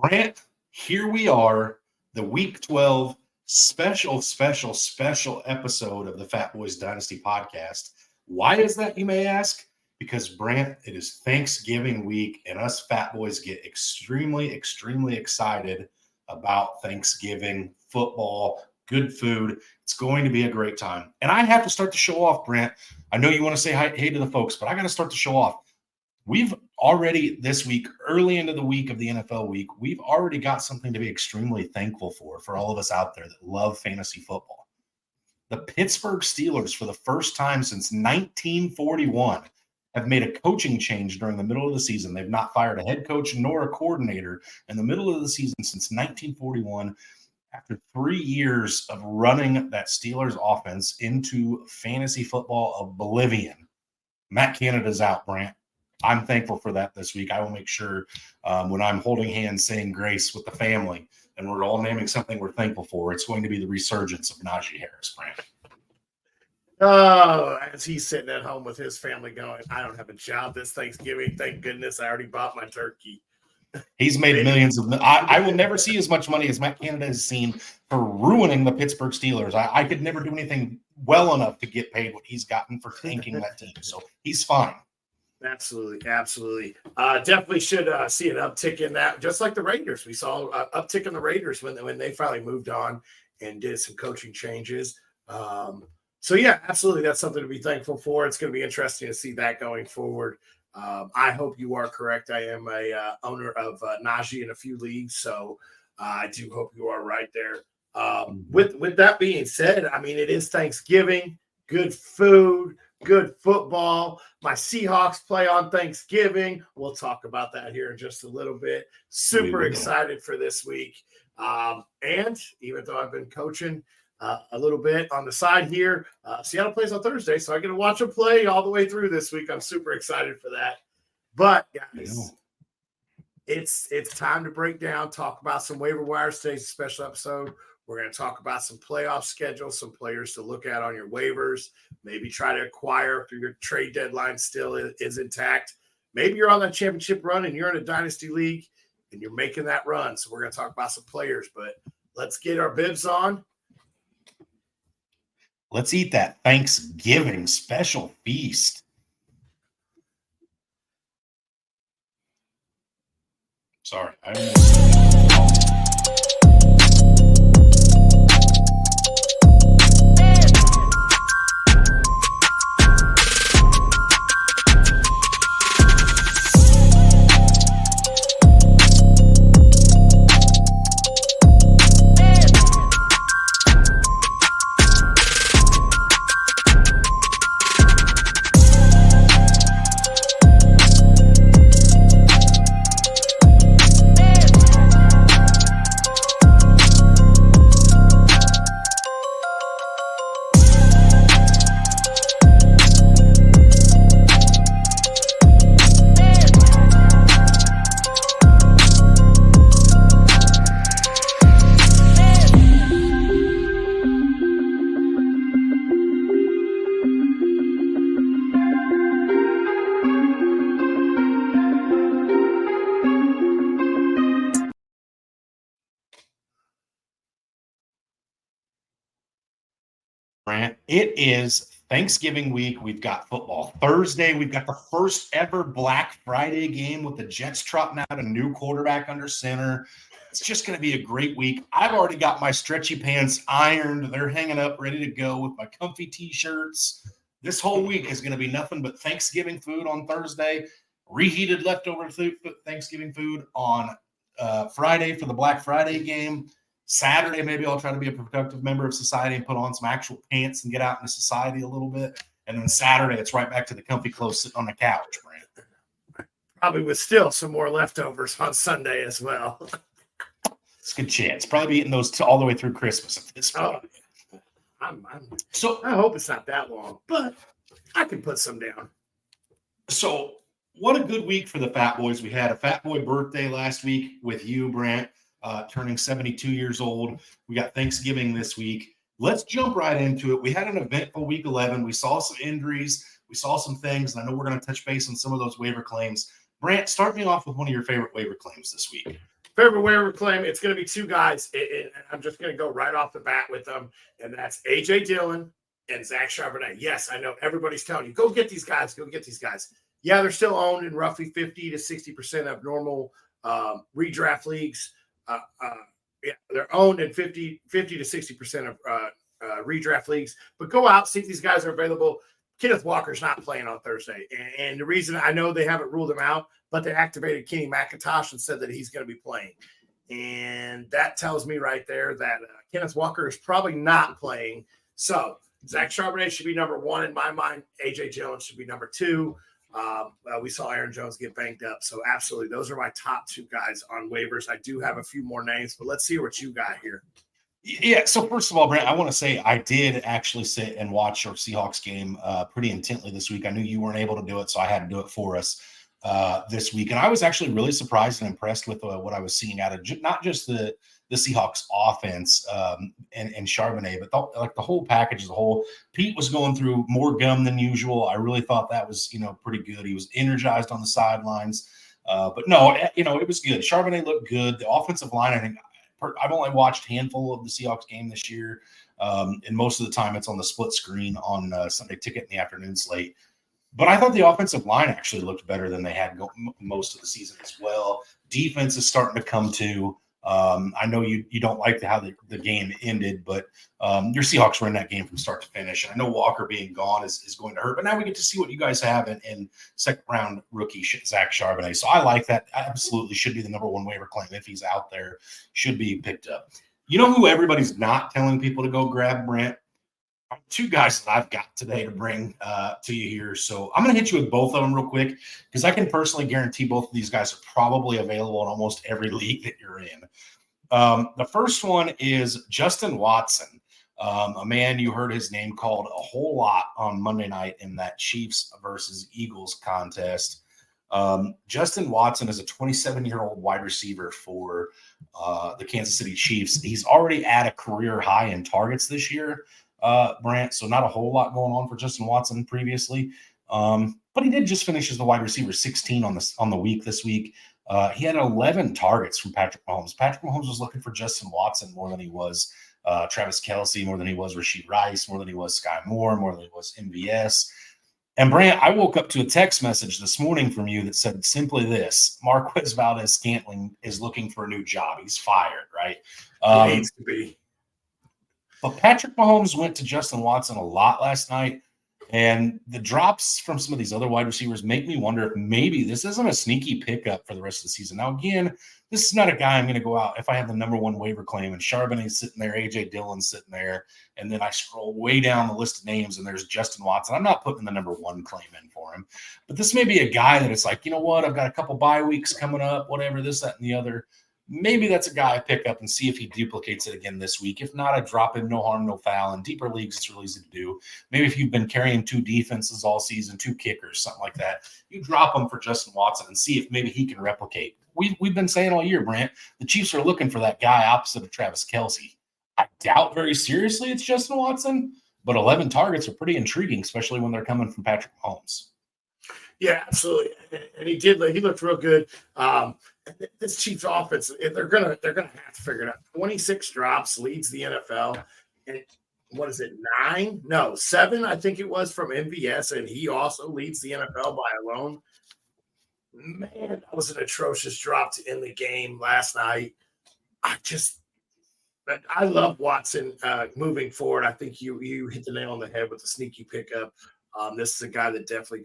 Brant, here we are, the Week 12 special episode of the Fatboyz Dynasty podcast. Why is that, you may ask? Because, Brant, it is Thanksgiving week, and us Fatboyz get extremely excited about Thanksgiving, football, good food. It's going to be a great time. And I have to start the show off, Brant. I know you want to say hey to the folks, but I got to start the show off. We've already this week, early into the week of the NFL week, we've already got something to be extremely thankful for all of us out there that love fantasy football. The Pittsburgh Steelers, for the first time since 1941, have made a coaching change during the middle of the season. They've not fired a head coach nor a coordinator in the middle of the season since 1941. After 3 years of running that Steelers offense into fantasy football oblivion, Matt Canada's out, Brant. I'm thankful for that this week. I will make sure when I'm holding hands saying grace with the family and we're all naming something we're thankful for, it's going to be the resurgence of Najee Harris, Brant. Oh, as he's sitting at home with his family going, I don't have a job this Thanksgiving. Thank goodness I already bought my turkey. He's made millions of – I will never see as much money as Matt Canada has seen for ruining the Pittsburgh Steelers. I could never do anything well enough to get paid what he's gotten for tanking that team. So he's fine. Absolutely. Definitely should see an uptick in that, just like the Raiders. We saw an uptick in the Raiders when they finally moved on and did some coaching changes. So, yeah, absolutely. That's something to be thankful for. It's going to be interesting to see that going forward. I hope you are correct. I am a owner of Najee in a few leagues, so I do hope you are right there. With that being said, I mean, it is Thanksgiving, good food, good football. My Seahawks play on Thanksgiving. We'll talk about that here in just a little bit. Super excited for this week. And even though I've been coaching a little bit on the side here, Seattle plays on Thursday, so I get to watch them play all the way through this week. I'm super excited for that. But, guys, it's time to break down, talk about some waiver wires. Today's a special episode. We're going to talk about some playoff schedules, some players to look at on your waivers, maybe try to acquire if your trade deadline still is intact. Maybe you're on that championship run and you're in a dynasty league and you're making that run. So we're going to talk about some players, but let's get our bibs on. Let's eat that Thanksgiving special feast. Sorry, I don't know. It is Thanksgiving week. We've got football Thursday. We've got the first ever Black Friday game with the Jets trotting out a new quarterback under center. It's just going to be a great week. I've already got my stretchy pants ironed. They're hanging up, ready to go with my comfy T-shirts. This whole week is going to be nothing but Thanksgiving food on Thursday, reheated leftover Thanksgiving food on Friday for the Black Friday game. Saturday, maybe I'll try to be a productive member of society and put on some actual pants and get out into society a little bit. And then Saturday, it's right back to the comfy clothes sitting on the couch, Brent. Probably with still some more leftovers on Sunday as well. It's a good chance. Probably be eating those all the way through Christmas at this point. So I hope it's not that long, but I can put some down. So what a good week for the Fatboyz. We had a Fatboy birthday last week with you, Brent. Turning 72 years old. We got Thanksgiving this week. Let's jump right into it. We had an eventful week 11. We saw some injuries. We saw some things, and I know we're going to touch base on some of those waiver claims. Brant, start me off with one of your favorite waiver claims this week. favorite waiver claim, it's going to be two guys. I'm just going to go right off the bat with them, and that's A.J. Dillon and Zach Charbonnet. Yes, I know everybody's telling you, go get these guys, go get these guys. Yeah, they're still owned in roughly 50 to 60% of normal redraft leagues. Yeah, they're owned in 50 to 60% of redraft leagues. But go out, see if these guys are available. Kenneth Walker's not playing on Thursday. And the reason I know they haven't ruled him out, but they activated Kenny McIntosh and said that he's going to be playing. And that tells me right there that Kenneth Walker is probably not playing. So Zach Charbonnet should be number one in my mind. A.J. Dillon should be number two. We saw Aaron Jones get banged up. So absolutely, those are my top two guys on waivers. I do have a few more names, but let's see what you got here. Yeah. So first of all, Brent, I want to say I did actually sit and watch our Seahawks game pretty intently this week. I knew you weren't able to do it, so I had to do it for us this week. And I was actually really surprised and impressed with what I was seeing out of not just the Seahawks offense and Charbonnet, but the whole package as a whole. Pete was going through more gum than usual. I really thought that was, pretty good. He was energized on the sidelines. But no, it was good. Charbonnet looked good. The offensive line, I think, I've only watched a handful of the Seahawks game this year, and most of the time it's on the split screen on Sunday Ticket in the afternoon slate. But I thought the offensive line actually looked better than they had most of the season as well. Defense is starting to come to. I know you don't like how the game ended, but your Seahawks were in that game from start to finish. And I know Walker being gone is going to hurt, but now we get to see what you guys have in second-round rookie Zach Charbonnet. So I like that. Absolutely should be the number one waiver claim if he's out there. Should be picked up. You know who everybody's not telling people to go grab, Brent? Two guys that I've got today to bring to you here. So I'm going to hit you with both of them real quick because I can personally guarantee both of these guys are probably available in almost every league that you're in. The first one is Justin Watson, a man you heard his name called a whole lot on Monday night in that Chiefs versus Eagles contest. Justin Watson is a 27-year-old wide receiver for the Kansas City Chiefs. He's already at a career high in targets this year. Brant, so not a whole lot going on for Justin Watson previously, but he did just finish as the wide receiver 16 on the week this week. He had 11 targets from Patrick Mahomes. Patrick Mahomes was looking for Justin Watson more than he was Travis Kelce, more than he was Rashid Rice, more than he was Sky Moore, more than he was MVS. And Brant, I woke up to a text message this morning from you that said simply this: Marquez Valdez-Scantling is looking for a new job. He's fired, right? He needs to be. But Patrick Mahomes went to Justin Watson a lot last night, and the drops from some of these other wide receivers make me wonder if maybe this isn't a sneaky pickup for the rest of the season. Now, again, this is not a guy I'm going to go out if I have the number one waiver claim and Charbonnet's sitting there, A.J. Dillon's sitting there, and then I scroll way down the list of names and there's Justin Watson. I'm not putting the number one claim in for him. But this may be a guy that it's like, you know what, I've got a couple bye weeks coming up, whatever, this, that, and the other. Maybe that's a guy I pick up and see if he duplicates it again this week. If not, I drop him, no harm, no foul. In deeper leagues, it's really easy to do. Maybe if you've been carrying two defenses all season, two kickers, something like that, you drop him for Justin Watson and see if maybe he can replicate. We've been saying all year, Brant, the Chiefs are looking for that guy opposite of Travis Kelce. I doubt very seriously it's Justin Watson, but 11 targets are pretty intriguing, especially when they're coming from Patrick Mahomes. Yeah, absolutely, and he did. He looked real good. This Chiefs offense, they're gonna have to figure it out. 26 drops, leads the NFL, and what is it? 9? No, 7. I think it was from MVS, and he also leads the NFL by alone. Man, that was an atrocious drop to end the game last night. I love Watson moving forward. I think you hit the nail on the head with the sneaky pickup. This is a guy that definitely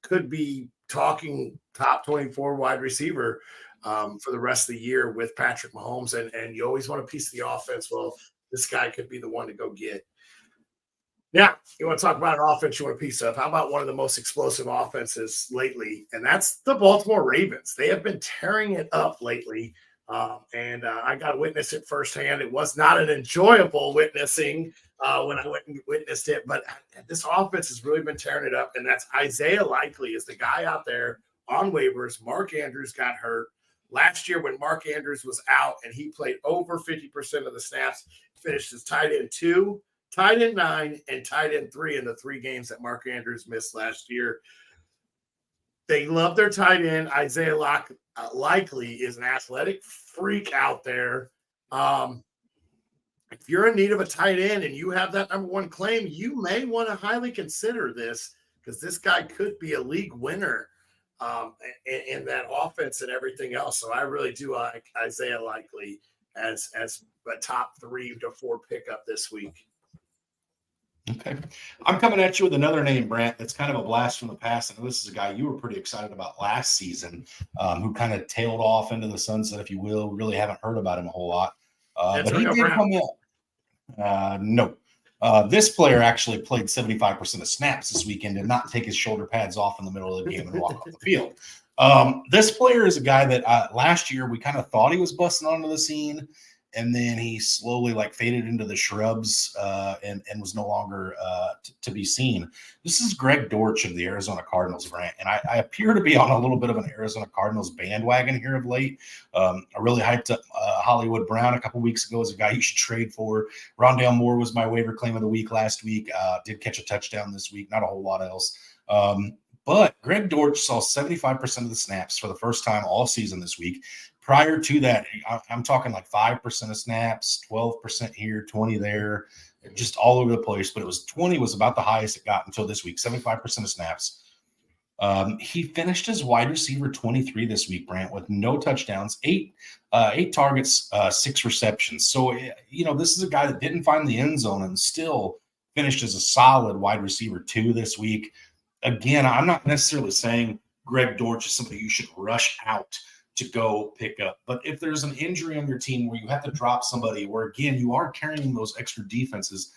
could be talking top 24 wide receiver for the rest of the year with Patrick Mahomes. And you always want a piece of the offense. Well, this guy could be the one to go get. Now, you want to talk about an offense you want a piece of. How about one of the most explosive offenses lately? And that's the Baltimore Ravens. They have been tearing it up lately. And I got to witness it firsthand. It was not an enjoyable witnessing when I went and witnessed it, but this offense has really been tearing it up. And that's Isaiah Likely is the guy out there on waivers. Mark Andrews got hurt last year when Mark Andrews was out, and he played over 50% of the snaps, finished as tight end 2, tight end 9, and tight end 3 in the 3 games that Mark Andrews missed last year. They love their tight end, Isaiah likely is an athletic freak out there. If you're in need of a tight end and you have that number one claim, you may want to highly consider this, because this guy could be a league winner in that offense and everything else. So I really do like Isaiah Likely as a top 3 to 4 pickup this week. Okay. I'm coming at you with another name, Brant, that's kind of a blast from the past. And this is a guy you were pretty excited about last season, who kind of tailed off into the sunset, if you will. Really haven't heard about him a whole lot. But he did come in. No. This player actually played 75% of snaps this weekend, did not take his shoulder pads off in the middle of the game and walk off the field. This player is a guy that last year we kind of thought he was busting onto the scene, and then he slowly faded into the shrubs and was no longer to be seen. This is Greg Dortch of the Arizona Cardinals, Brant, and I appear to be on a little bit of an Arizona Cardinals bandwagon here of late. I really hyped up Hollywood Brown a couple weeks ago as a guy you should trade for. Rondale Moore was my waiver claim of the week last week. Did catch a touchdown this week, not a whole lot else. But Greg Dortch saw 75% of the snaps for the first time all season this week. Prior to that, I'm talking 5% of snaps, 12% here, 20 there, just all over the place. But it was 20 was about the highest it got until this week, 75% of snaps. He finished as wide receiver 23 this week, Brant, with no touchdowns, eight targets, 6 receptions. So, this is a guy that didn't find the end zone and still finished as a solid wide receiver 2 this week. Again, I'm not necessarily saying Greg Dortch is somebody you should rush out to go pick up. But if there's an injury on your team where you have to drop somebody, where again, you are carrying those extra defenses,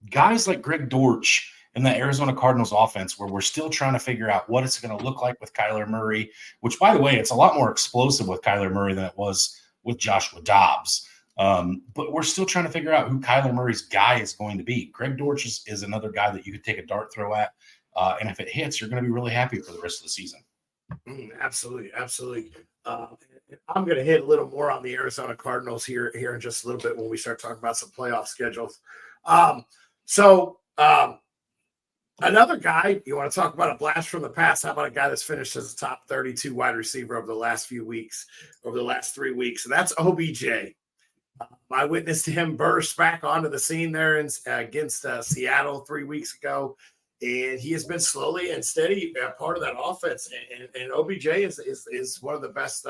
guys like Greg Dortch in the Arizona Cardinals offense, where we're still trying to figure out what it's going to look like with Kyler Murray, which, by the way, it's a lot more explosive with Kyler Murray than it was with Joshua Dobbs. But we're still trying to figure out who Kyler Murray's guy is going to be. Greg Dortch is another guy that you could take a dart throw at. And if it hits, you're going to be really happy for the rest of the season. Absolutely. Absolutely. I'm going to hit a little more on the Arizona Cardinals here in just a little bit when we start talking about some playoff schedules. Another guy, you want to talk about a blast from the past? How about a guy that's finished as a top 32 wide receiver over the last 3 weeks, and that's OBJ. I witnessed him burst back onto the scene there against Seattle 3 weeks ago, and he has been slowly and steady part of that offense. And OBJ is one of the best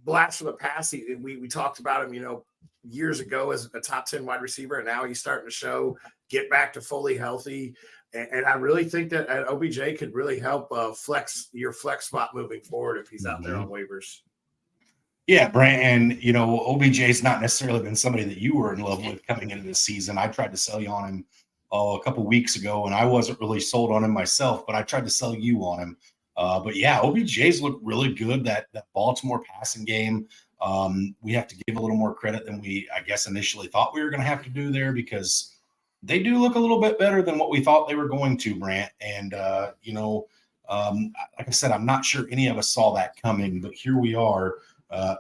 blasts from the past. We talked about him, years ago as a top 10 wide receiver, and now he's starting to get back to fully healthy. And I really think that OBJ could really help flex your flex spot moving forward if he's out there on waivers. Yeah, Brant, and OBJ's not necessarily been somebody that you were in love with coming into this season. I tried to sell you on him a couple weeks ago, and I wasn't really sold on him myself, but I tried to sell you on him. But yeah, OBJ's looked really good. That Baltimore passing game, we have to give a little more credit than we, I guess, initially thought we were going to have to do there, because they do look a little bit better than what we thought they were going to, Brant. And, like I said, I'm not sure any of us saw that coming, but here we are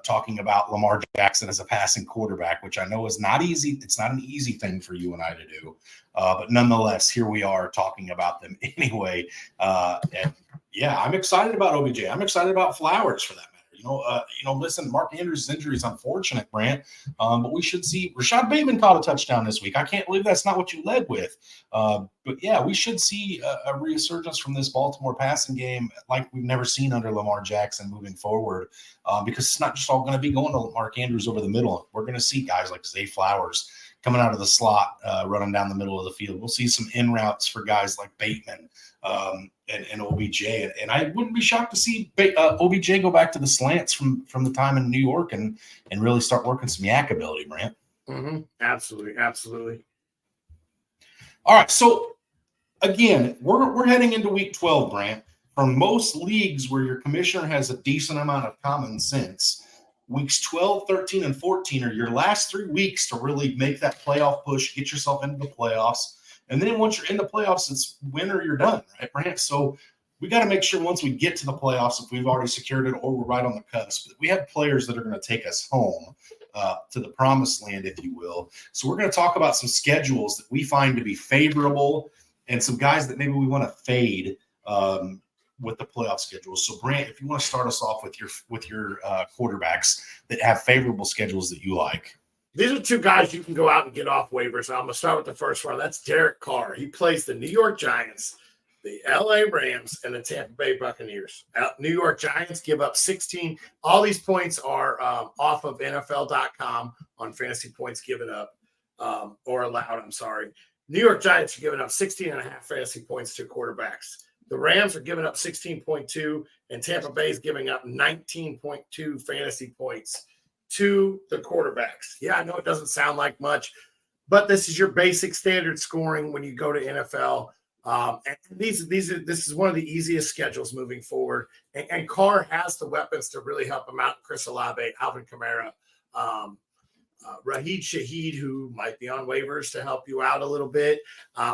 talking about Lamar Jackson as a passing quarterback, which I know is not easy. It's not an easy thing for you and I to do. But nonetheless, here we are talking about them anyway. And yeah, I'm excited about OBJ. I'm excited about Flowers for that matter. Listen, Mark Andrews' injury is unfortunate, Brant, but we should see Rashad Bateman caught a touchdown this week. I can't believe that's not what you led with. But yeah, we should see a resurgence from this Baltimore passing game like we've never seen under Lamar Jackson moving forward, because it's not just all going to be going to Mark Andrews over the middle. We're going to see guys like Zay Flowers coming out of the slot, running down the middle of the field. We'll see some in routes for guys like Bateman and OBJ. And I wouldn't be shocked to see OBJ go back to the slants from the time in New York and really start working some yak ability, Brant. Mm-hmm. Absolutely. Absolutely. All right. So again, we're heading into week 12, Brant. For most leagues where your commissioner has a decent amount of common sense, weeks 12, 13, and 14 are your last 3 weeks to really make that playoff push, get yourself into the playoffs. And then once you're in the playoffs, it's win or you're done, right, Brant? So we got to make sure once we get to the playoffs, if we've already secured it or we're right on the cusp, that we have players that are going to take us home to the promised land, if you will. So we're going to talk about some schedules that we find to be favorable and some guys that maybe we want to fade with the playoff schedule. So, Brant, if you want to start us off with your quarterbacks that have favorable schedules that you like. These are two guys you can go out and get off waivers. I'm going to start with the first one. That's Derek Carr. He plays the New York Giants, the LA Rams, and the Tampa Bay Buccaneers. New York Giants give up 16. All these points are off of NFL.com on fantasy points given up or allowed. I'm sorry. New York Giants are giving up 16.5 fantasy points to quarterbacks. The Rams are giving up 16.2, and Tampa Bay is giving up 19.2 fantasy points to the quarterbacks. Yeah, I know it doesn't sound like much, but this is your basic standard scoring when you go to NFL. And this is one of the easiest schedules moving forward. And Carr has the weapons to really help him out. Chris Olave, Alvin Kamara, Raheed Shaheed, who might be on waivers to help you out a little bit.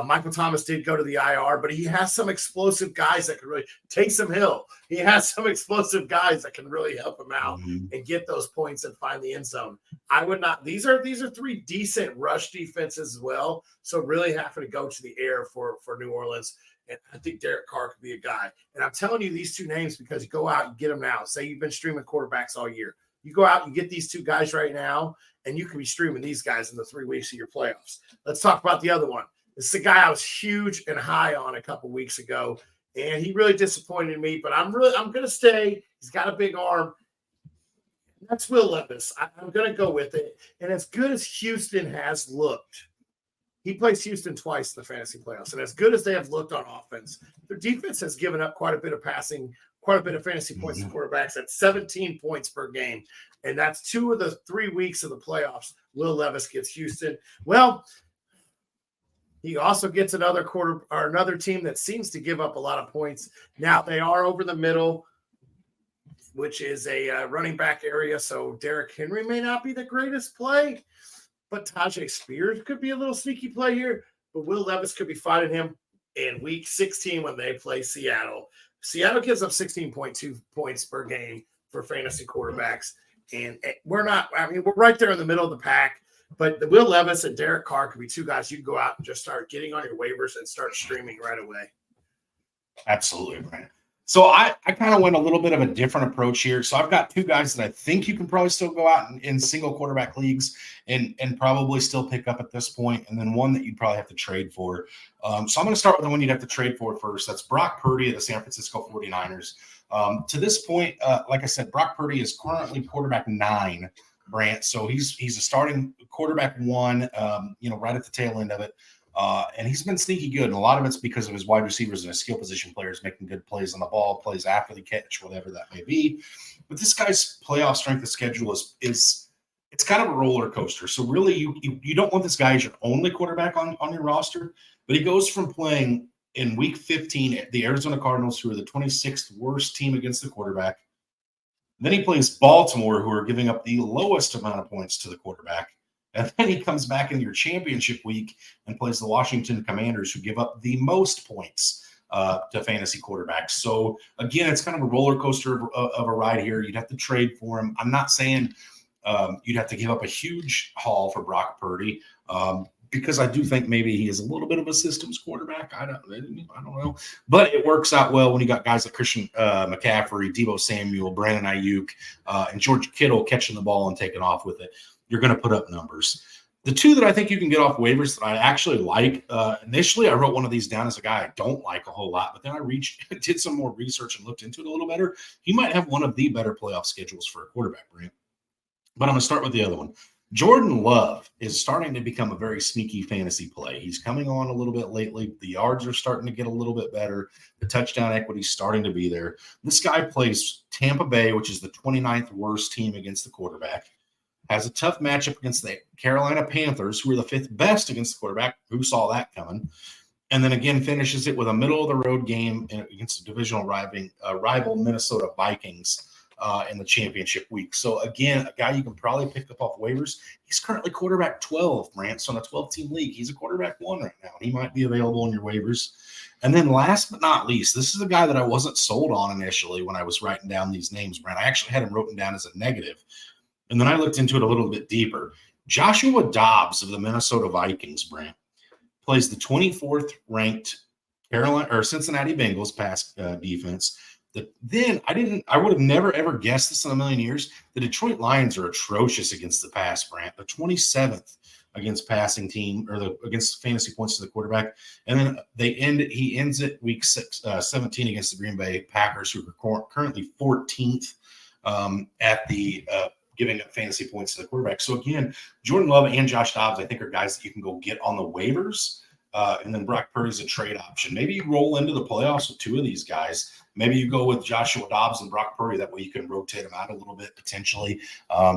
Michael Thomas did go to the IR, but he has some explosive guys that can really take some Hill. He has some explosive guys that can really help him out and get those points and find the end zone. I would not. These are three decent rush defenses as well. So really having to go to the air for New Orleans. And I think Derek Carr could be a guy. And I'm telling you these two names because you go out and get them now. Say you've been streaming quarterbacks all year. You go out and get these two guys right now, and you can be streaming these guys in the 3 weeks of your playoffs. Let's talk about the other one. This is a guy I was huge and high on a couple weeks ago, and he really disappointed me, but I'm going to stay. He's got a big arm. That's Will Levis. I'm going to go with it. And as good as Houston has looked, he plays Houston twice in the fantasy playoffs, and as good as they have looked on offense, their defense has given up quite a bit of passing, quite a bit of fantasy points to quarterbacks at 17 points per game. And that's 2 of the 3 weeks of the playoffs. Will Levis gets Houston. Well, he also gets another team that seems to give up a lot of points. Now they are over the middle, which is a running back area. So Derrick Henry may not be the greatest play, but Tajay Spears could be a little sneaky play here. But Will Levis could be fighting him in week 16 when they play Seattle. Seattle gives up 16.2 points per game for fantasy quarterbacks. And we're right there in the middle of the pack. But the Will Levis and Derek Carr could be two guys you can go out and just start getting on your waivers and start streaming right away. Absolutely, Brian. So I kind of went a little bit of a different approach here. So I've got two guys that I think you can probably still go out in single quarterback leagues and probably still pick up at this point, and then one that you'd probably have to trade for. So I'm going to start with the one you'd have to trade for first. That's Brock Purdy of the San Francisco 49ers. To this point, like I said, Brock Purdy is currently quarterback 9, Brant. So he's a starting quarterback 1, right at the tail end of it. And he's been sneaky good. And a lot of it's because of his wide receivers and his skill position players making good plays on the ball, plays after the catch, whatever that may be. But this guy's playoff strength of schedule is it's kind of a roller coaster. So really you don't want this guy as your only quarterback on your roster, but he goes from playing in week 15 at the Arizona Cardinals, who are the 26th worst team against the quarterback. Then he plays Baltimore, who are giving up the lowest amount of points to the quarterback. And then he comes back in your championship week and plays the Washington Commanders, who give up the most points to fantasy quarterbacks. So, again, it's kind of a roller coaster of a ride here. You'd have to trade for him. I'm not saying you'd have to give up a huge haul for Brock Purdy because I do think maybe he is a little bit of a systems quarterback. I don't know. But it works out well when you got guys like Christian McCaffrey, Deebo Samuel, Brandon Ayuk, and George Kittle catching the ball and taking off with it. You're going to put up numbers. The two that I think you can get off waivers that I actually like, initially I wrote one of these down as a guy I don't like a whole lot, but then I did some more research and looked into it a little better. He might have one of the better playoff schedules for a quarterback, Brant. But I'm going to start with the other one. Jordan Love is starting to become a very sneaky fantasy play. He's coming on a little bit lately. The yards are starting to get a little bit better. The touchdown equity is starting to be there. This guy plays Tampa Bay, which is the 29th worst team against the quarterback. Has a tough matchup against the Carolina Panthers, who are the 5th best against the quarterback. Who saw that coming? And then again finishes it with a middle-of-the-road game against a divisional rival Minnesota Vikings in the championship week. So, again, a guy you can probably pick up off waivers. He's currently quarterback 12, Brant, so in a 12-team league. He's a quarterback 1 right now. He might be available in your waivers. And then last but not least, this is a guy that I wasn't sold on initially when I was writing down these names, Brant. I actually had him written down as a negative. And then I looked into it a little bit deeper. Joshua Dobbs of the Minnesota Vikings, Brant, plays the 24th ranked Carolina or Cincinnati Bengals pass defense. Then I would have never ever guessed this in a million years. The Detroit Lions are atrocious against the pass, Brant. They're 27th against passing team or against fantasy points to the quarterback. And then he ends it week 17 against the Green Bay Packers, who are currently 14th at the giving up fantasy points to the quarterback. So again, Jordan Love and Josh Dobbs, I think, are guys that you can go get on the waivers. And then Brock Purdy's a trade option. Maybe you roll into the playoffs with two of these guys. Maybe you go with Joshua Dobbs and Brock Purdy. That way you can rotate them out a little bit potentially.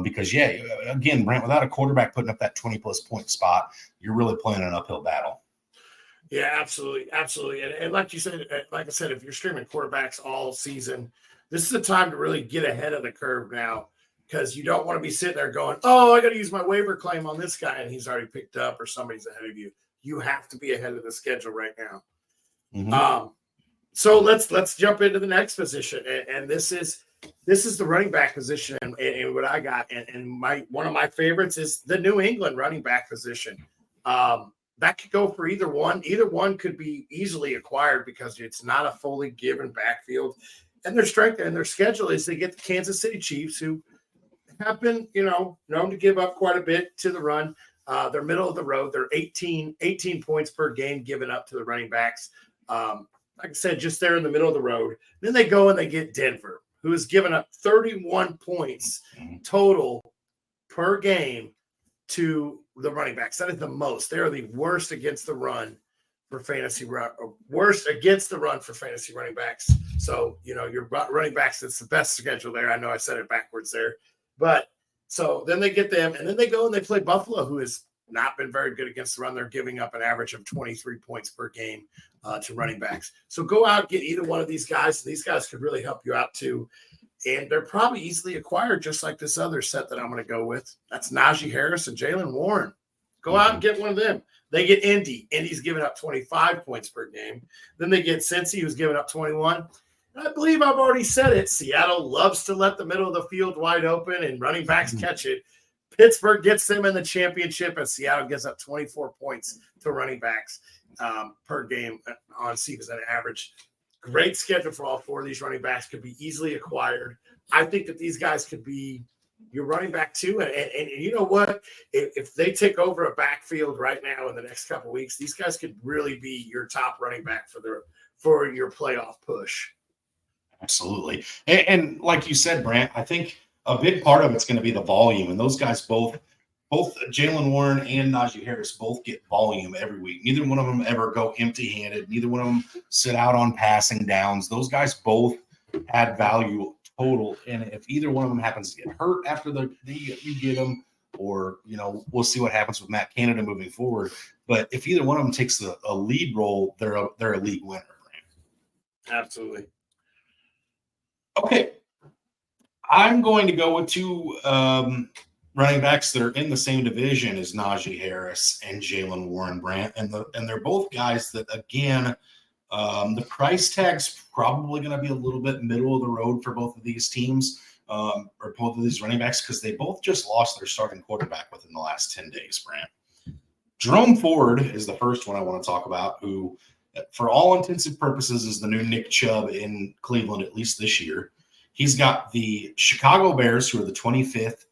Because, again, Brent, without a quarterback putting up that 20-plus point spot, you're really playing an uphill battle. Yeah, absolutely. Absolutely. And like you said, like I said, if you're streaming quarterbacks all season, this is the time to really get ahead of the curve now, because you don't want to be sitting there going, oh, I got to use my waiver claim on this guy, and he's already picked up or somebody's ahead of you. You have to be ahead of the schedule right now. Mm-hmm. So let's jump into the next position, and this is the running back position, and what I got, and one of my favorites is the New England running back position. That could go for either one. Either one could be easily acquired because it's not a fully given backfield, and their strength and their schedule is they get the Kansas City Chiefs, who have been known to give up quite a bit to the run. They're middle of the road. They're 18 points per game given up to the running backs. Like I said, just there in the middle of the road. Then they go and they get Denver, who has given up 31 points total per game to the running backs. That is the most. They are the worst against the run for fantasy running backs. So, your running backs, it's the best schedule there. I know I said it backwards there. But so then they get them, and then they go and they play Buffalo, who has not been very good against the run. They're giving up an average of 23 points per game to running backs. So go out, get either one of these guys. These guys could really help you out too. And they're probably easily acquired, just like this other set that I'm going to go with. That's Najee Harris and Jaylen Warren. Go out and get one of them. They get Indy. Indy's giving up 25 points per game. Then they get Cincy, who's giving up 21. And I believe I've already said it. Seattle loves to let the middle of the field wide open and running backs catch it. Pittsburgh gets them in the championship, and Seattle gives up 24 points to running backs per game on season average. Great schedule for all four of these running backs. Could be easily acquired. I think that these guys could be your running back too. And you know what? If they take over a backfield right now in the next couple of weeks, these guys could really be your top running back for your playoff push. Absolutely. And like you said, Brant, I think a big part of it's going to be the volume. And those guys both Jaylen Warren and Najee Harris both get volume every week. Neither one of them ever go empty-handed. Neither one of them sit out on passing downs. Those guys both add value total. And if either one of them happens to get hurt after you get them, or, we'll see what happens with Matt Canada moving forward. But if either one of them takes a lead role, they're a league winner. Brant. Absolutely. Okay. I'm going to go with two running backs that are in the same division as Najee Harris and Jaylen Warren, Brant. And they're both guys that, again, the price tag's probably going to be a little bit middle of the road for both of these teams, or both of these running backs, because they both just lost their starting quarterback within the last 10 days, Brant. Jerome Ford is the first one I want to talk about, who, for all intents and purposes, is the new Nick Chubb in Cleveland, at least this year. He's got the Chicago Bears, who are the 25th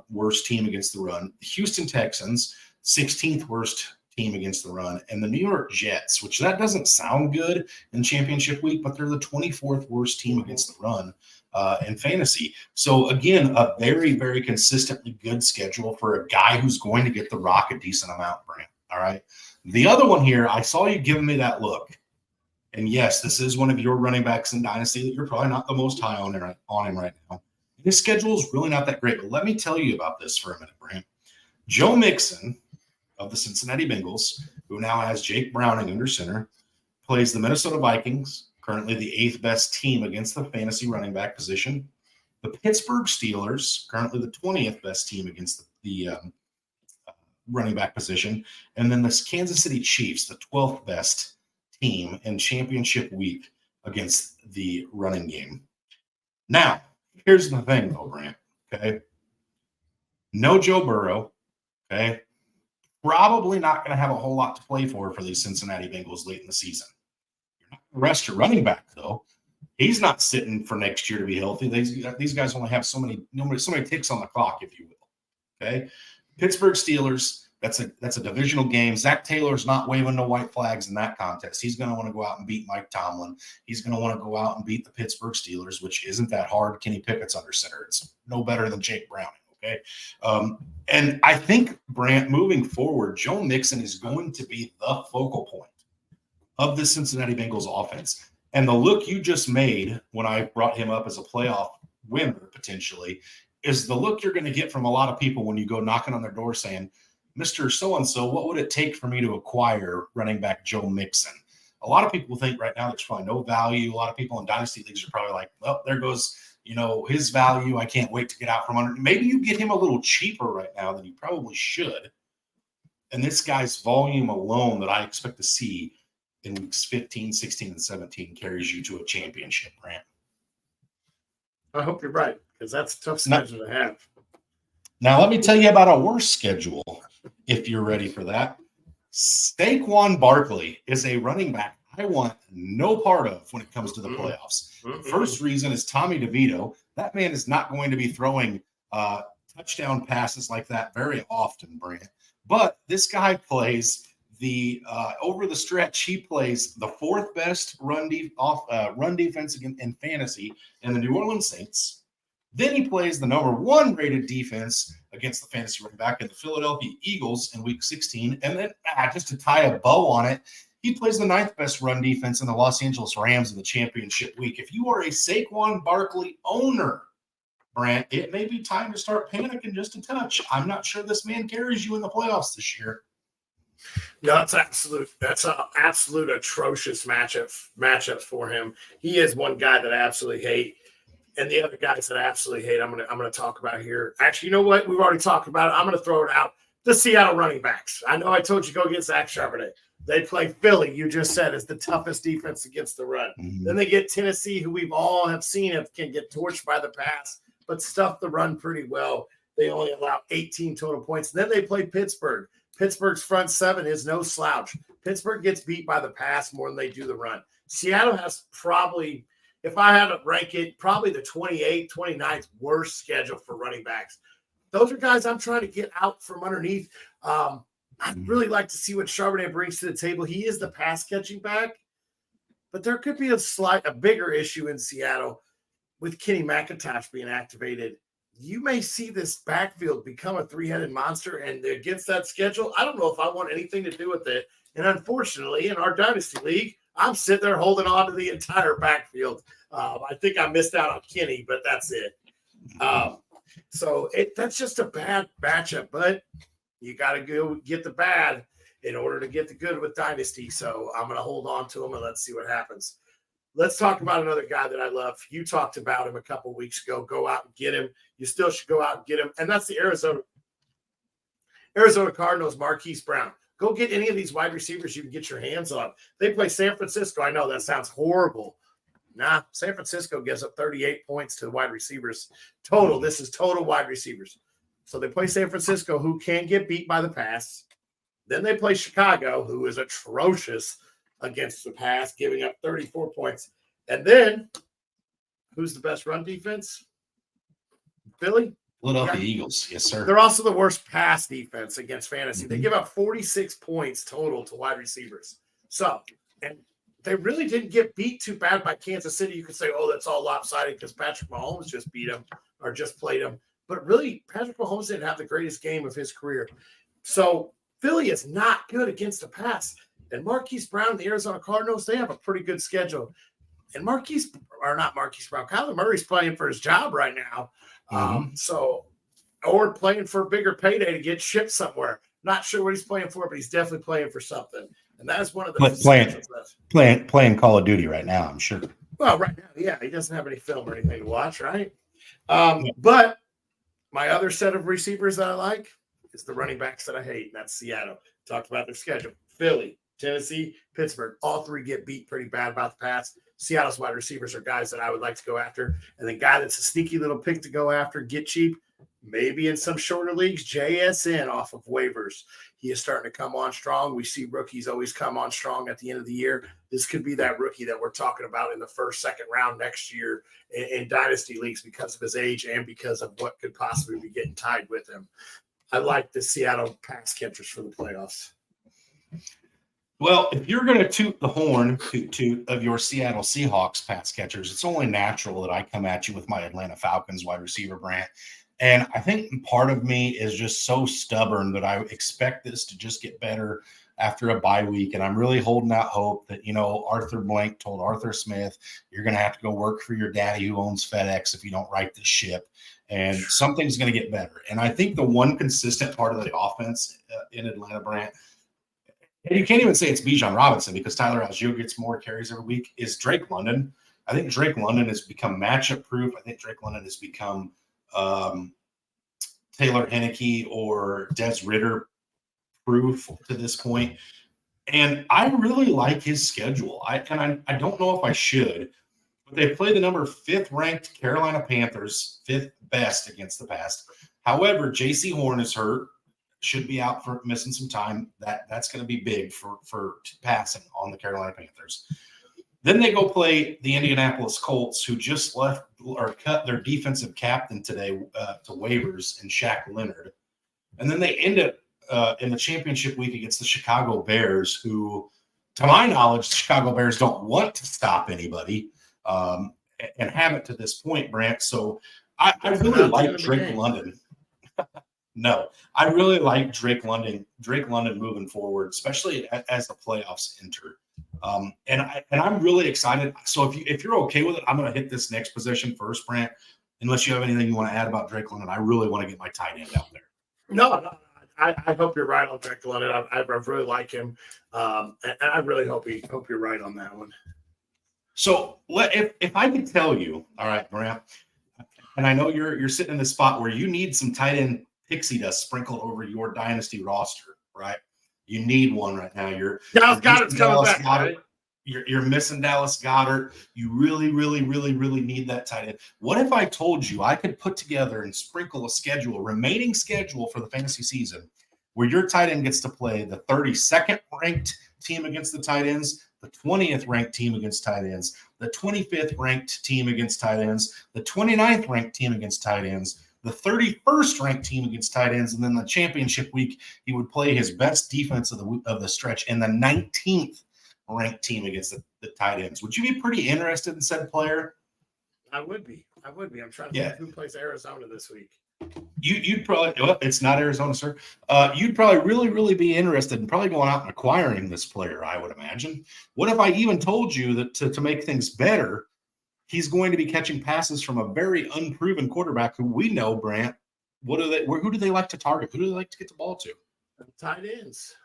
worst team against the run, the Houston Texans, 16th worst team against the run, and the New York Jets, which that doesn't sound good in championship week, but they're the 24th worst team against the run in fantasy. So again, a very, very consistently good schedule for a guy who's going to get the rock a decent amount, Brant. All right. The other one here, I saw you giving me that look. And yes, this is one of your running backs in Dynasty that you're probably not the most high on him right now. His schedule is really not that great, but let me tell you about this for a minute, Brant. Joe Mixon of the Cincinnati Bengals, who now has Jake Browning under center, plays the Minnesota Vikings, currently the 8th best team against the fantasy running back position. The Pittsburgh Steelers, currently the 20th best team against the running back position. And then the Kansas City Chiefs, the 12th best team in championship week against the running game. Now, here's the thing, though, Brant. Okay. No Joe Burrow. Okay. Probably not going to have a whole lot to play for these Cincinnati Bengals late in the season. rest your running back, though. He's not sitting for next year to be healthy. These guys only have so many ticks on the clock, if you will. Okay. Pittsburgh Steelers, that's a divisional game. Zach Taylor's not waving no white flags in that contest. He's going to want to go out and beat Mike Tomlin. He's going to want to go out and beat the Pittsburgh Steelers, which isn't that hard. Kenny Pickett's under center. It's no better than Jake Browning. Okay. And I think, Brant, moving forward, Joe Mixon is going to be the focal point of the Cincinnati Bengals offense. And the look you just made when I brought him up as a playoff winner, potentially, is the look you're going to get from a lot of people when you go knocking on their door saying, Mr. So-and-so, what would it take for me to acquire running back Joe Mixon? A lot of people think right now there's probably no value. A lot of people in dynasty leagues are probably like, well, there goes, his value. I can't wait to get out from under. Maybe you get him a little cheaper right now than you probably should. And this guy's volume alone that I expect to see in weeks 15, 16, and 17 carries you to a championship, Grant. I hope you're right, because that's a tough schedule to have. Now, let me tell you about a worse schedule, if you're ready for that. Saquon Barkley is a running back I want no part of when it comes to the playoffs. The first reason is Tommy DeVito. That man is not going to be throwing touchdown passes like that very often, Brant. But this guy plays over the stretch, he plays the fourth best run defense in fantasy in the New Orleans Saints. Then he plays the number 1 rated defense against the fantasy running back in the Philadelphia Eagles in week 16. And then just to tie a bow on it, he plays the 9th best run defense in the Los Angeles Rams in the championship week. If you are a Saquon Barkley owner, Brant, it may be time to start panicking just a touch. I'm not sure this man carries you in the playoffs this year. No, that's an absolute atrocious matchup for him. He is one guy that I absolutely hate. And the other guys that I absolutely hate, I'm gonna talk about here. Actually, you know what? We've already talked about it. I'm gonna throw it out. The Seattle running backs. I know I told you go get Zach Charbonnet. They play Philly, you just said, is the toughest defense against the run. Mm-hmm. Then they get Tennessee, who we've all have seen can get torched by the pass, but stuff the run pretty well. They only allow 18 total points. And then they play Pittsburgh. Pittsburgh's front 7 is no slouch. Pittsburgh gets beat by the pass more than they do the run. Seattle has probably, if I had to rank it, probably the 28th, 29th worst schedule for running backs. Those are guys I'm trying to get out from underneath. I'd really like to see what Charbonnet brings to the table. He is the pass catching back, but there could be a bigger issue in Seattle with Kenny McIntosh being activated. You may see this backfield become a 3-headed monster, and against that schedule, I don't know if I want anything to do with it. And unfortunately, in our dynasty league, I'm sitting there holding on to the entire backfield. I think I missed out on Kenny, but that's it. So that's just a bad matchup, but you got to go get the bad in order to get the good with dynasty. So I'm going to hold on to him and let's see what happens. Let's talk about another guy that I love. You talked about him a couple weeks ago. Go out and get him. You still should go out and get him. And that's the Arizona Cardinals, Marquise Brown. Go get any of these wide receivers you can get your hands on. They play San Francisco. I know that sounds horrible. Nah, San Francisco gives up 38 points to the wide receivers total. This is total wide receivers. So they play San Francisco, who can get beat by the pass. Then they play Chicago, who is atrocious against the pass, giving up 34 points. And then, who's the best run defense? Philly? Philadelphia Eagles. Yes, sir. They're also the worst pass defense against fantasy. They give up 46 points total to wide receivers. So, and they really didn't get beat too bad by Kansas City. You could say, oh, that's all lopsided because Patrick Mahomes just beat them or just played them. But really, Patrick Mahomes didn't have the greatest game of his career. So Philly is not good against the pass. And Marquise Brown, the Arizona Cardinals, they have a pretty good schedule. And Kyler Murray's playing for his job right now. Or playing for a bigger payday to get shipped somewhere. Not sure what he's playing for, but he's definitely playing for something. And that is one of the playing Call of Duty right now, I'm sure. Well, right now, yeah, he doesn't have any film or anything to watch, right? But my other set of receivers that I like is the running backs that I hate, and that's Seattle. Talked about their schedule. Philly, Tennessee, Pittsburgh, all three get beat pretty bad about the pass. Seattle's wide receivers are guys that I would like to go after. And the guy that's a sneaky little pick to go after, get cheap, Maybe in some shorter leagues, JSN off of waivers. He is starting to come on strong. We see rookies always come on strong at the end of the year. This could be that rookie that we're talking about in the first, second round next year in dynasty leagues because of his age and because of what could possibly be getting tied with him. I like the Seattle pass catchers for the playoffs. Well, if you're going to toot the horn of your Seattle Seahawks pass catchers, it's only natural that I come at you with my Atlanta Falcons wide receiver, Brant. And I think part of me is just so stubborn that I expect this to just get better after a bye week. And I'm really holding out hope that, Arthur Blank told Arthur Smith, you're going to have to go work for your daddy who owns FedEx if you don't right this ship. And something's going to get better. And I think the one consistent part of the offense in Atlanta, Brant, and you can't even say it's Bijan Robinson because Tyler Algier gets more carries every week, is Drake London. I think Drake London has become matchup proof. I think Drake London has become Taylor Heineke or Des Ridder proof to this point. And I really like his schedule. I don't know if I should, but they play the number 5th ranked Carolina Panthers, 5th best against the pass. However, J.C. Horn is hurt, should be out for missing some time. That's going to be big for passing on the Carolina Panthers. Then they go play the Indianapolis Colts, who just left or cut their defensive captain today to waivers and Shaq Leonard. And then they end up in the championship week against the Chicago Bears, who, to my knowledge, the Chicago Bears don't want to stop anybody and haven't to this point, Brant. So I really like Drake London. No, I really like Drake London moving forward, especially as the playoffs enter. And I'm really excited. So if you're okay with it, I'm going to hit this next position first, Brant. Unless you have anything you want to add about Drake London, I really want to get my tight end out there. No, I hope you're right on Drake London. I really like him, and I really hope you're right on that one. So if I could tell you, all right, Brant, and I know you're sitting in the spot where you need some tight end pixie dust sprinkled over your dynasty roster, right? You need one right now. Dallas Goedert's coming back, right? You're missing Dallas Goedert. You really, really, really, really need that tight end. What if I told you I could put together and sprinkle a remaining schedule for the fantasy season where your tight end gets to play the 32nd ranked team against the tight ends, the 20th ranked team against tight ends, the 25th ranked team against tight ends, the 29th ranked team against tight ends, the 31st ranked team against tight ends, and then the championship week, he would play his best defense of the stretch and the 19th ranked team against the tight ends. Would you be pretty interested in said player? I would be. I'm trying to think who plays Arizona this week. You'd probably, it's not Arizona, sir. You'd probably really, really be interested in probably going out and acquiring this player, I would imagine. What if I even told you that to make things better, he's going to be catching passes from a very unproven quarterback who we know, Brant. Who do they like to target? Who do they like to get the ball to? Tight ends.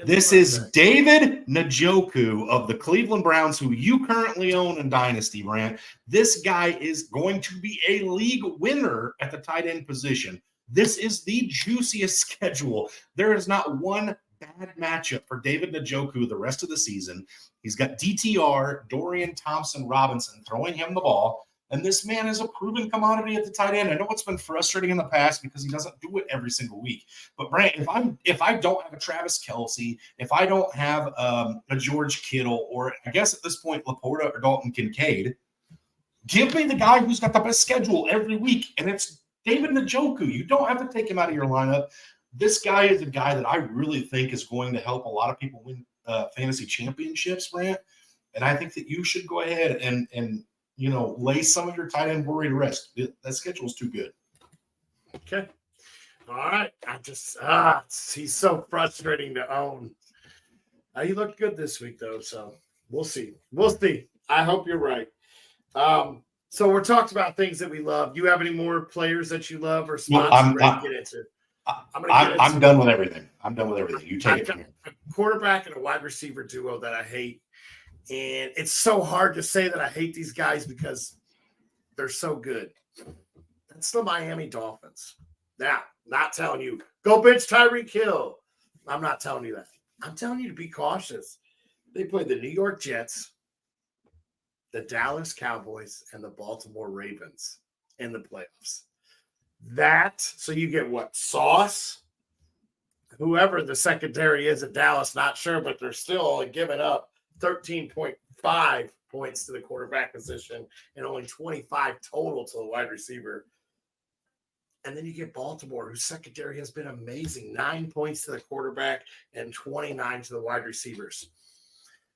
This is David Njoku of the Cleveland Browns, who you currently own in Dynasty, Brant. This guy is going to be a league winner at the tight end position. This is the juiciest schedule. There is not one bad matchup for David Njoku the rest of the season. He's got DTR, Dorian Thompson-Robinson throwing him the ball. And this man is a proven commodity at the tight end. I know it's been frustrating in the past because he doesn't do it every single week. But Brant, if I don't have a Travis Kelce, if I don't have a George Kittle, or I guess at this point Laporta or Dalton Kincaid, give me the guy who's got the best schedule every week, and it's David Njoku. You don't have to take him out of your lineup. This guy is a guy that I really think is going to help a lot of people win fantasy championships, Brant. And I think that you should go ahead and lay some of your tight end worry to rest. That schedule is too good. Okay. All right. He's so frustrating to own. He looked good this week, though, so we'll see. I hope you're right. So we're talking about things that we love. You have any more players that you love or spots you're ready to get into? I'm done with everything. You take it from here. A quarterback and a wide receiver duo that I hate. And it's so hard to say that I hate these guys because they're so good. That's the Miami Dolphins. Now, not telling you, go bench Tyreek Hill. I'm not telling you that. I'm telling you to be cautious. They play the New York Jets, the Dallas Cowboys, and the Baltimore Ravens in the playoffs. That, so you get what? Sauce? Whoever the secondary is at Dallas, not sure, but they're still only giving up 13.5 points to the quarterback position and only 25 total to the wide receiver. And then you get Baltimore, whose secondary has been amazing. 9 points to the quarterback and 29 to the wide receivers.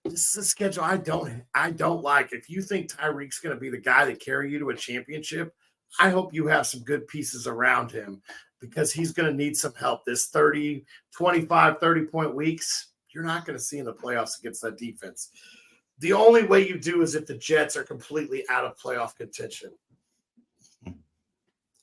This is a schedule I don't like. If you think Tyreek's going to be the guy that carry you to a championship, I hope you have some good pieces around him because he's going to need some help. This 30 point weeks, you're not going to see in the playoffs against that defense. The only way you do is if the Jets are completely out of playoff contention.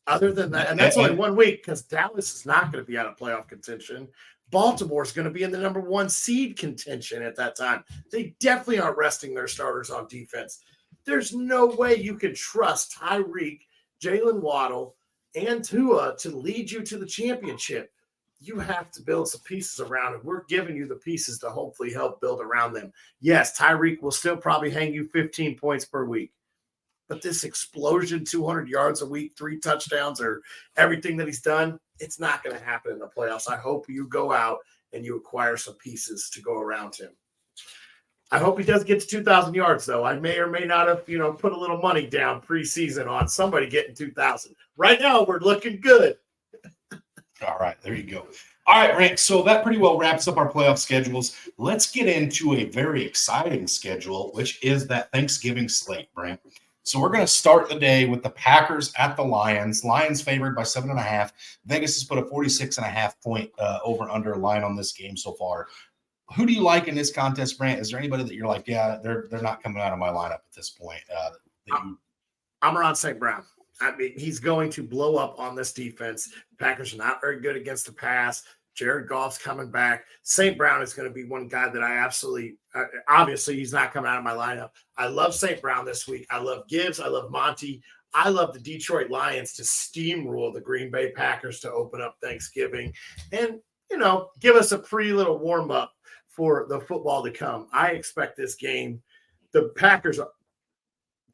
Other than that, and that's only 1 week because Dallas is not going to be out of playoff contention. Baltimore is going to be in the number 1 seed contention at that time. They definitely aren't resting their starters on defense. There's no way you can trust Tyreek, Jalen Waddle, and Tua to lead you to the championship. You have to build some pieces around it. We're giving you the pieces to hopefully help build around them. Yes, Tyreek will still probably hang you 15 points per week. But this explosion, 200 yards a week, 3 touchdowns, or everything that he's done, it's not going to happen in the playoffs. I hope you go out and you acquire some pieces to go around him. I hope he does get to 2,000 yards, though. I may or may not have, put a little money down preseason on somebody getting 2,000. Right now, we're looking good. All right, there you go. All right, Rank, so that pretty well wraps up our playoff schedules. Let's get into a very exciting schedule, which is that Thanksgiving slate, Brent. So we're going to start the day with the Packers at the Lions. Lions favored by 7.5. Vegas has put a 46.5 point over-under line on this game so far. Who do you like in this contest, Brant? Is there anybody that you're like, yeah, they're not coming out of my lineup at this point? I'm around St. Brown. I mean, he's going to blow up on this defense. The Packers are not very good against the pass. Jared Goff's coming back. St. Brown is going to be one guy that I absolutely obviously he's not coming out of my lineup. I love St. Brown this week. I love Gibbs. I love Monty. I love the Detroit Lions to steamroll the Green Bay Packers to open up Thanksgiving and, give us a pretty little warm-up for the football to come. I expect this game. The Packers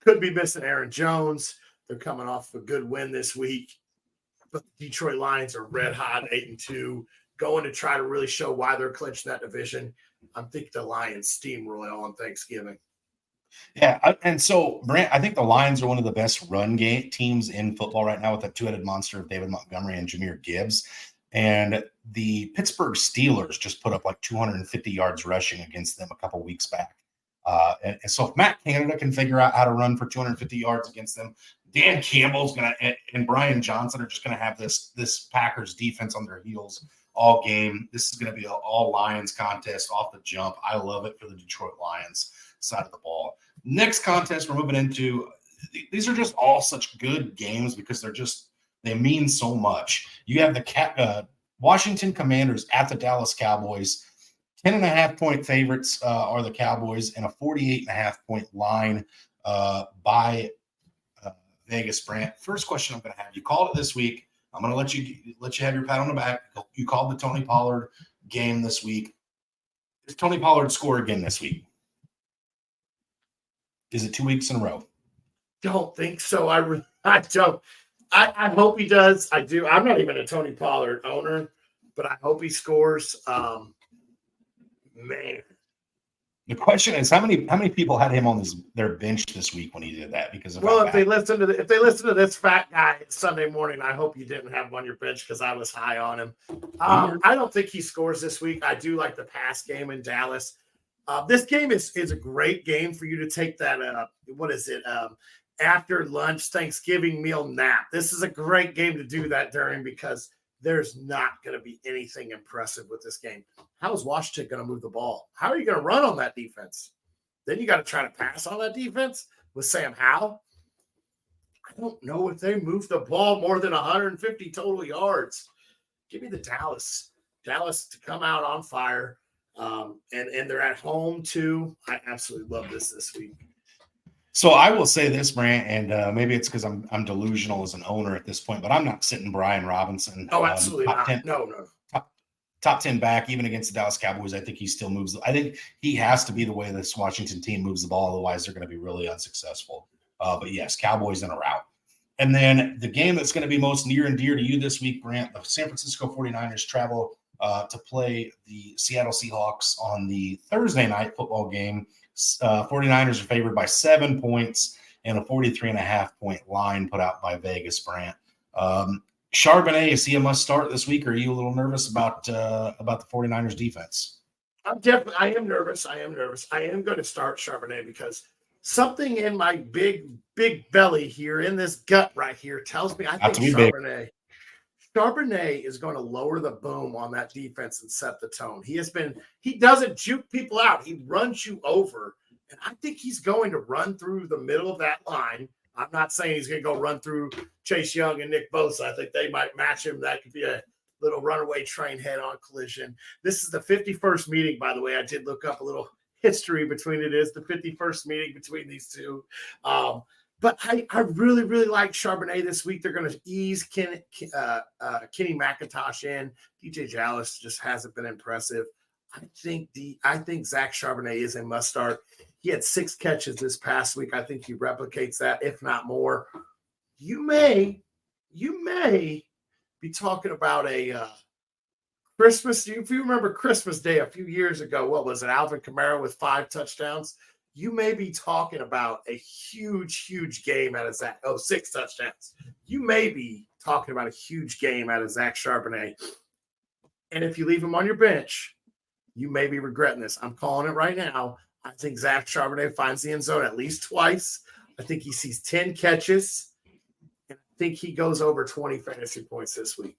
could be missing Aaron Jones. They're coming off a good win this week. But the Detroit Lions are red hot, 8-2, going to try to really show why they're clinching that division. I'm thinking the Lions steamroll on Thanksgiving. Yeah, and so, Brant, I think the Lions are one of the best run game teams in football right now with that two-headed monster of David Montgomery and Jahmyr Gibbs. And the Pittsburgh Steelers just put up like 250 yards rushing against them a couple weeks back. And so if Matt Canada can figure out how to run for 250 yards against them, Dan Campbell's going to and Brian Johnson are just going to have this Packers defense on their heels all game. This is going to be an all Lions contest off the jump. I love it for the Detroit Lions side of the ball. Next contest we're moving into, these are just all such good games because they mean so much. You have the Washington Commanders at the Dallas Cowboys. 10.5 point favorites are the Cowboys, and a 48.5 point line by Vegas. Brant, first question I'm going to have. You called it this week. I'm going to let you have your pat on the back. You called the Tony Pollard game this week. Does Tony Pollard score again this week? Is it 2 weeks in a row? Don't think so. I don't. I hope he does. I do. I'm not even a Tony Pollard owner, but I hope he scores. Man. The question is, how many people had him on their bench this week when he did that? Because if they listen to this fat guy Sunday morning, I hope you didn't have him on your bench because I was high on him. I don't think he scores this week. I do like the pass game in Dallas. This game is a great game for you to take that. After lunch Thanksgiving meal nap. This is a great game to do that during because there's not going to be anything impressive with this game. How is Washington going to move the ball? How are you going to run on that defense? Then you got to try to pass on that defense with Sam Howell. I don't know if they move the ball more than 150 total yards. Give me the Dallas to come out on fire. And they're at home too. I absolutely love this week. So I will say this, Brant, and maybe it's because I'm delusional as an owner at this point, but I'm not sitting Brian Robinson. Oh, absolutely not. 10, no. Top 10 back, even against the Dallas Cowboys. I think he still moves. I think he has to be the way this Washington team moves the ball. Otherwise, they're going to be really unsuccessful. But yes, Cowboys in a rout. And then the game that's going to be most near and dear to you this week, Brant, the San Francisco 49ers travel to play the Seattle Seahawks on the Thursday night football game. 49ers are favored by 7 points and a 43.5-point line put out by Vegas, Brant. Charbonnet, is he a must start this week? Or are you a little nervous about the 49ers defense? I am nervous. I am going to start Charbonnet because something in my big belly here, in this gut right here, tells me I think Charbonnet is going to lower the boom on that defense and set the tone. He doesn't juke people out. He runs you over. And I think he's going to run through the middle of that line. I'm not saying he's going to go run through Chase Young and Nick Bosa. I think they might match him. That could be a little runaway train head-on collision. This is the 51st meeting, by the way. I did look up a little history between it. Is the 51st meeting between these two. But I really, really like Charbonnet this week. They're going to ease Kenny McIntosh in. DJ Dallas just hasn't been impressive. I think Zach Charbonnet is a must start. He had 6 catches this past week. I think he replicates that, if not more. You may be talking about a Christmas. If you remember Christmas Day a few years ago, what was it? Alvin Kamara with 5 touchdowns. You may be talking about a huge game out of Zach. 6 touchdowns. You may be talking about a huge game out of Zach Charbonnet. And if you leave him on your bench, you may be regretting this. I'm calling it right now. I think Zach Charbonnet finds the end zone at least twice. I think he sees 10 catches. And I think he goes over 20 fantasy points this week.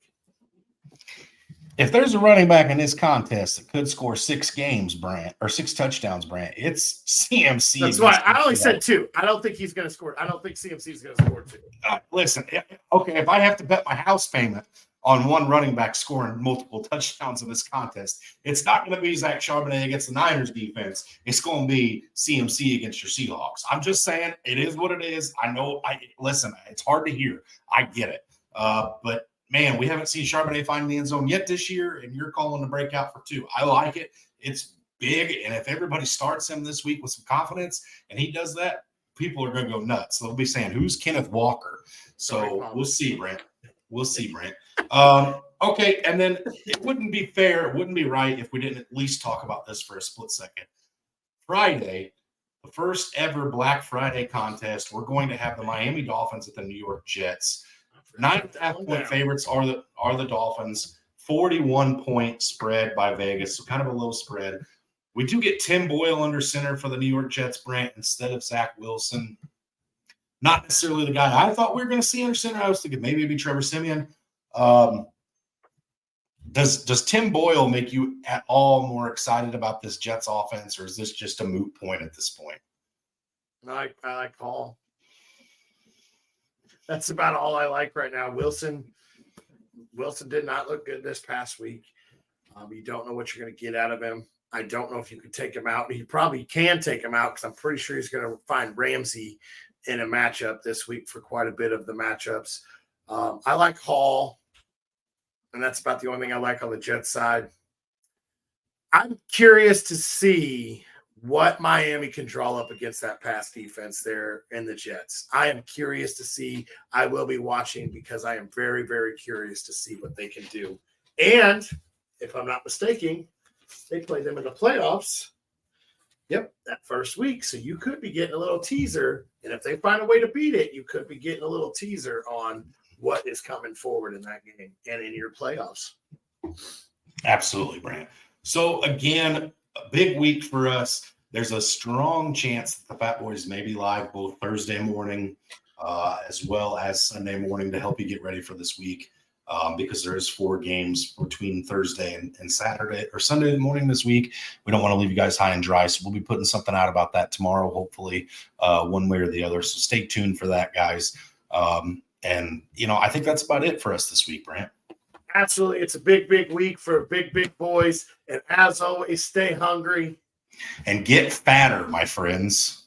If there's a running back in this contest that could score 6 games, Brant, or 6 touchdowns, Brant, it's CMC. That's why I only said 2. I don't think he's going to score. I don't think CMC is going to score 2. Listen, okay, if I have to bet my house payment on one running back scoring multiple touchdowns in this contest, it's not going to be Zach Charbonnet against the Niners defense. It's going to be CMC against your Seahawks. I'm just saying, it is what it is. I know. Listen, it's hard to hear. I get it. But man, we haven't seen Charbonnet find the end zone yet this year, and you're calling the breakout for 2. I like it. It's big, and if everybody starts him this week with some confidence, and he does that, people are going to go nuts. They'll be saying, "Who's Kenneth Walker?" So we'll see, Brent. We'll see, Brent. Okay, and then it wouldn't be fair, it wouldn't be right if we didn't at least talk about this for a split second. Friday, the first ever Black Friday contest, we're going to have the Miami Dolphins at the New York Jets. 9.5-point favorites are the Dolphins. 41-point spread by Vegas, so kind of a low spread. We do get Tim Boyle under center for the New York Jets, Brent, instead of Zach Wilson. Not necessarily the guy I thought we were going to see under center. I was thinking maybe it'd be Trevor Siemian. Does Tim Boyle make you at all more excited about this Jets offense, or is this just a moot point at this point? I like Hall. That's about all I like right now. Wilson did not look good this past week. You don't know what you're going to get out of him. I don't know if you could take him out. He probably can take him out because I'm pretty sure he's going to find Ramsey in a matchup this week for quite a bit of the matchups. I like Hall, and that's about the only thing I like on the Jets side. I'm curious to see what Miami can draw up against that pass defense there in the Jets. I am curious to see. I will be watching because I am very, very curious to see what they can do. And if I'm not mistaken, they play them in the playoffs. Yep, that first week. So you could be getting a little teaser. And if they find a way to beat it, you could be getting a little teaser on what is coming forward in that game and in your playoffs. Absolutely, Brant. So again, a big week for us. There's a strong chance that the Fatboyz may be live both Thursday morning as well as Sunday morning to help you get ready for this week. Because there's 4 games between Thursday and Saturday or Sunday morning this week. We don't want to leave you guys high and dry, so we'll be putting something out about that tomorrow, hopefully, one way or the other. So stay tuned for that, guys. And, I think that's about it for us this week, Brant. Absolutely. It's a big, big week for big boys. And as always, stay hungry. And get fatter, my friends.